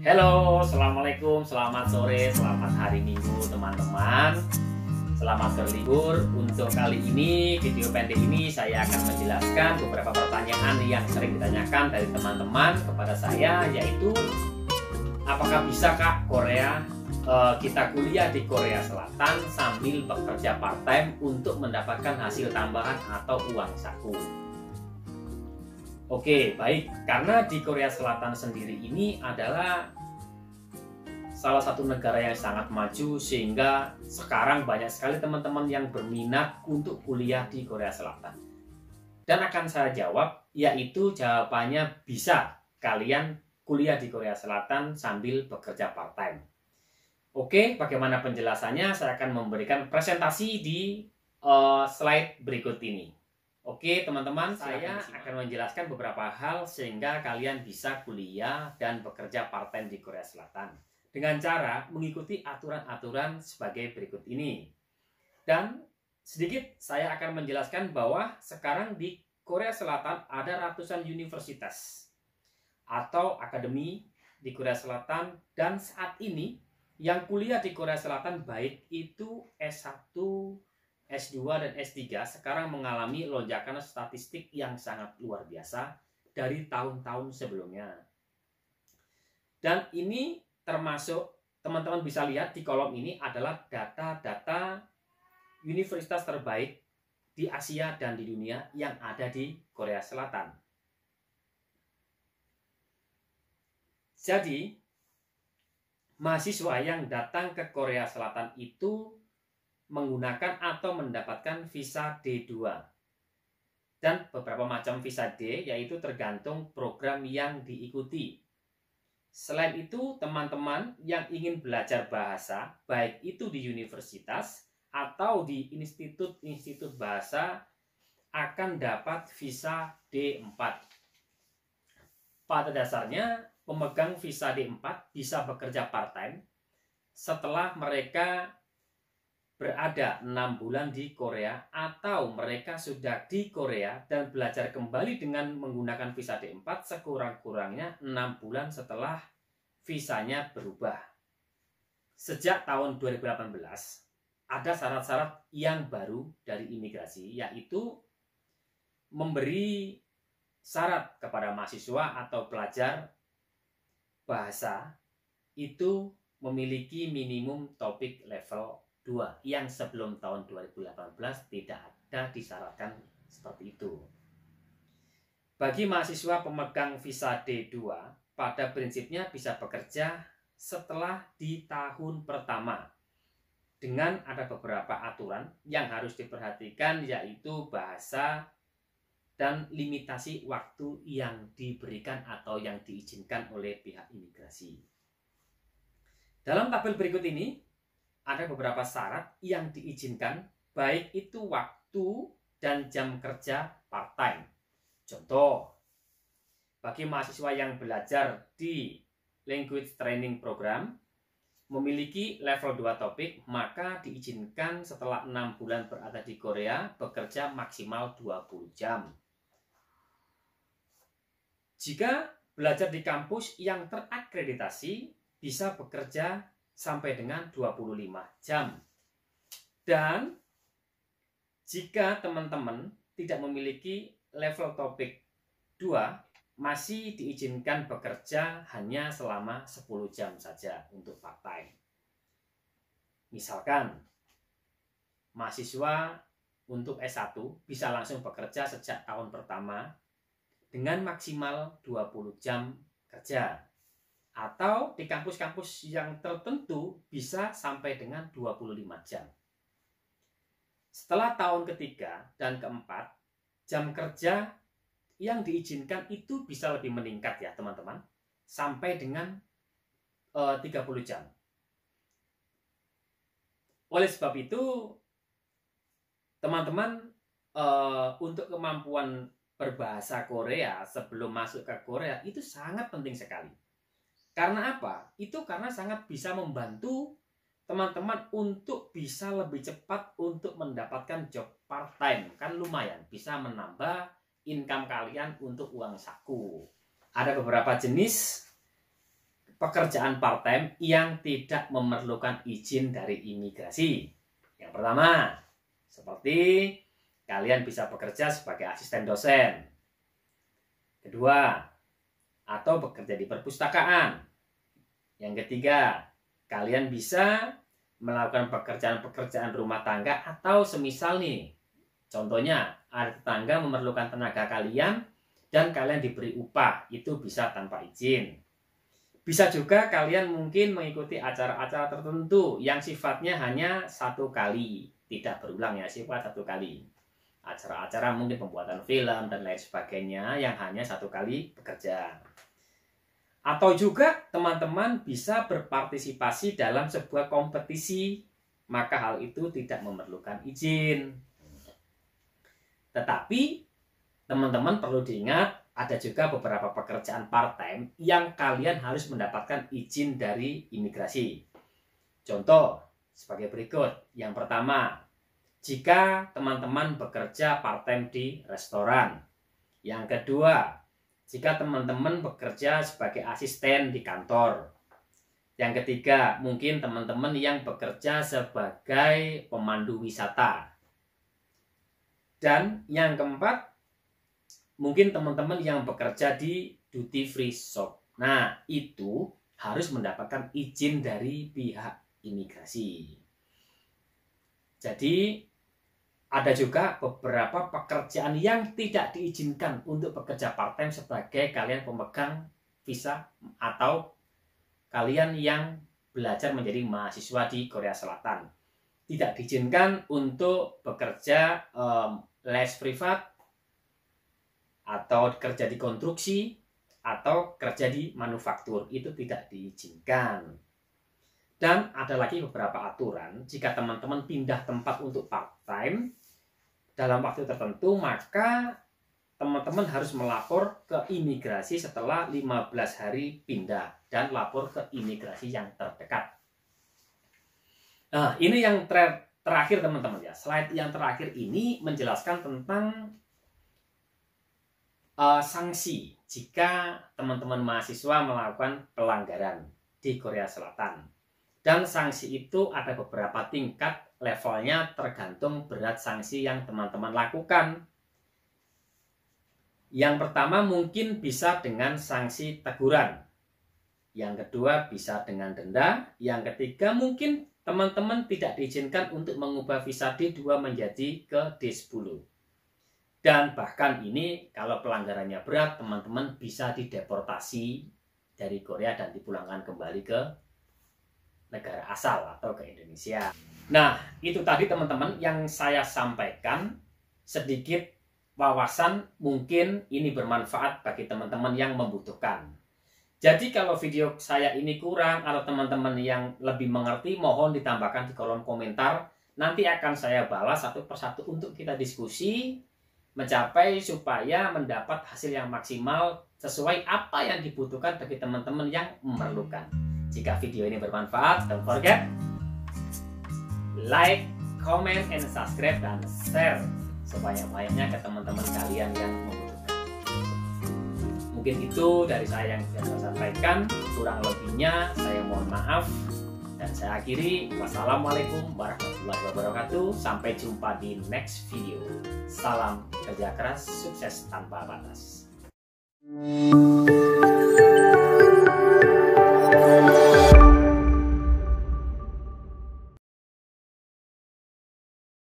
Halo, assalamualaikum, selamat sore, selamat hari Minggu teman-teman. Selamat berlibur. Untuk kali ini, video pendek ini saya akan menjelaskan beberapa pertanyaan yang sering ditanyakan dari teman-teman kepada saya, yaitu apakah bisa Kak kita kuliah di Korea Selatan sambil bekerja part-time untuk mendapatkan hasil tambahan atau uang saku? Oke, baik. Karena di Korea Selatan sendiri ini adalah salah satu negara yang sangat maju, sehingga sekarang banyak sekali teman-teman yang berminat untuk kuliah di Korea Selatan. Dan akan saya jawab, yaitu jawabannya bisa kalian kuliah di Korea Selatan sambil bekerja part-time. Oke, bagaimana penjelasannya? Saya akan memberikan presentasi di slide berikut ini. Oke teman-teman, saya akan menjelaskan beberapa hal sehingga kalian bisa kuliah dan bekerja part-time di Korea Selatan dengan cara mengikuti aturan-aturan sebagai berikut ini. Dan sedikit saya akan menjelaskan bahwa sekarang di Korea Selatan ada ratusan universitas atau akademi di Korea Selatan, dan saat ini yang kuliah di Korea Selatan baik itu S1, S2 dan S3 sekarang mengalami lonjakan statistik yang sangat luar biasa dari tahun-tahun sebelumnya. Dan ini termasuk, teman-teman bisa lihat di kolom ini adalah data-data universitas terbaik di Asia dan di dunia yang ada di Korea Selatan. Jadi, mahasiswa yang datang ke Korea Selatan itu menggunakan atau mendapatkan visa D2 dan beberapa macam visa D, yaitu tergantung program yang diikuti. Selain itu, teman-teman yang ingin belajar bahasa, baik itu di universitas atau di institut bahasa, akan dapat visa D4. Pada dasarnya, pemegang visa D4 bisa bekerja part-time setelah mereka berada 6 bulan di Korea, atau mereka sudah di Korea dan belajar kembali dengan menggunakan visa D4 sekurang-kurangnya 6 bulan setelah visanya berubah. Sejak tahun 2018 ada syarat-syarat yang baru dari imigrasi, yaitu memberi syarat kepada mahasiswa atau pelajar bahasa itu memiliki minimum topik level 2 yang sebelum tahun 2018 tidak ada disyaratkan seperti itu. Bagi mahasiswa pemegang visa D2, pada prinsipnya bisa bekerja setelah di tahun pertama, dengan ada beberapa aturan yang harus diperhatikan, yaitu bahasa dan limitasi waktu yang diberikan atau yang diizinkan oleh pihak imigrasi. Dalam tabel berikut ini ada beberapa syarat yang diizinkan, baik itu waktu dan jam kerja part-time. Contoh, bagi mahasiswa yang belajar di Language Training Program memiliki level 2 topik, maka diizinkan setelah 6 bulan berada di Korea bekerja maksimal 20 jam. Jika belajar di kampus yang terakreditasi, bisa bekerja sampai dengan 25 jam. Dan jika teman-teman tidak memiliki level topik 2, masih diizinkan bekerja hanya selama 10 jam saja untuk part-time. Misalkan mahasiswa untuk S1 bisa langsung bekerja sejak tahun pertama dengan maksimal 20 jam kerja. Atau di kampus-kampus yang tertentu bisa sampai dengan 25 jam. Setelah tahun ketiga dan keempat, jam kerja yang diizinkan itu bisa lebih meningkat ya teman-teman, sampai dengan 30 jam. Oleh sebab itu, teman-teman untuk kemampuan berbahasa Korea sebelum masuk ke Korea itu sangat penting sekali. Karena apa? Itu karena sangat bisa membantu teman-teman untuk bisa lebih cepat untuk mendapatkan job part-time. Kan lumayan, bisa menambah income kalian untuk uang saku. Ada beberapa jenis pekerjaan part-time yang tidak memerlukan izin dari imigrasi. Yang pertama, seperti kalian bisa bekerja sebagai asisten dosen. Kedua, atau bekerja di perpustakaan. Yang ketiga, kalian bisa melakukan pekerjaan-pekerjaan rumah tangga atau semisal nih, contohnya ada tetangga memerlukan tenaga kalian dan kalian diberi upah, itu bisa tanpa izin. Bisa juga kalian mungkin mengikuti acara-acara tertentu yang sifatnya hanya satu kali, tidak berulang ya, sifat satu kali. Acara-acara mungkin pembuatan film dan lain sebagainya yang hanya satu kali bekerja. Atau juga teman-teman bisa berpartisipasi dalam sebuah kompetisi, maka hal itu tidak memerlukan izin. Tetapi teman-teman perlu diingat, ada juga beberapa pekerjaan part-time yang kalian harus mendapatkan izin dari imigrasi. Contoh sebagai berikut. Yang pertama, jika teman-teman bekerja part-time di restoran. Yang kedua, jika teman-teman bekerja sebagai asisten di kantor. Yang ketiga, mungkin teman-teman yang bekerja sebagai pemandu wisata. Dan yang keempat, mungkin teman-teman yang bekerja di duty free shop. Nah, itu harus mendapatkan izin dari pihak imigrasi. Jadi, ada juga beberapa pekerjaan yang tidak diizinkan untuk bekerja part-time sebagai kalian pemegang visa atau kalian yang belajar menjadi mahasiswa di Korea Selatan. Tidak diizinkan untuk bekerja les privat, atau kerja di konstruksi, atau kerja di manufaktur, itu tidak diizinkan. Dan ada lagi beberapa aturan, jika teman-teman pindah tempat untuk part-time dalam waktu tertentu, maka teman-teman harus melapor ke imigrasi setelah 15 hari pindah, dan lapor ke imigrasi yang terdekat. Nah, ini yang terakhir teman-teman ya. Slide yang terakhir ini menjelaskan tentang sanksi jika teman-teman mahasiswa melakukan pelanggaran di Korea Selatan. Dan sanksi itu ada beberapa tingkat levelnya tergantung berat sanksi yang teman-teman lakukan. Yang pertama mungkin bisa dengan sanksi teguran. Yang kedua bisa dengan denda. Yang ketiga mungkin teman-teman tidak diizinkan untuk mengubah visa D2 menjadi ke D10. Dan bahkan ini kalau pelanggarannya berat, teman-teman bisa dideportasi dari Korea dan dipulangkan kembali ke negara asal atau ke Indonesia. Nah, itu tadi teman-teman yang saya sampaikan, sedikit wawasan, mungkin ini bermanfaat bagi teman-teman yang membutuhkan. Jadi kalau video saya ini kurang atau teman-teman yang lebih mengerti, mohon ditambahkan di kolom komentar. Nanti akan saya balas satu persatu untuk kita diskusi, mencapai supaya mendapat hasil yang maksimal sesuai apa yang dibutuhkan bagi teman-teman yang memerlukan. Jika video ini bermanfaat, don't forget like, comment, and subscribe, dan share sebanyak-banyaknya ke teman-teman kalian yang membutuhkan. Mungkin itu dari saya yang bisa saya sampaikan. Kurang lebihnya saya mohon maaf. Dan saya akhiri, wassalamualaikum warahmatullahi wabarakatuh. Sampai jumpa di next video. Salam kerja keras, sukses tanpa batas.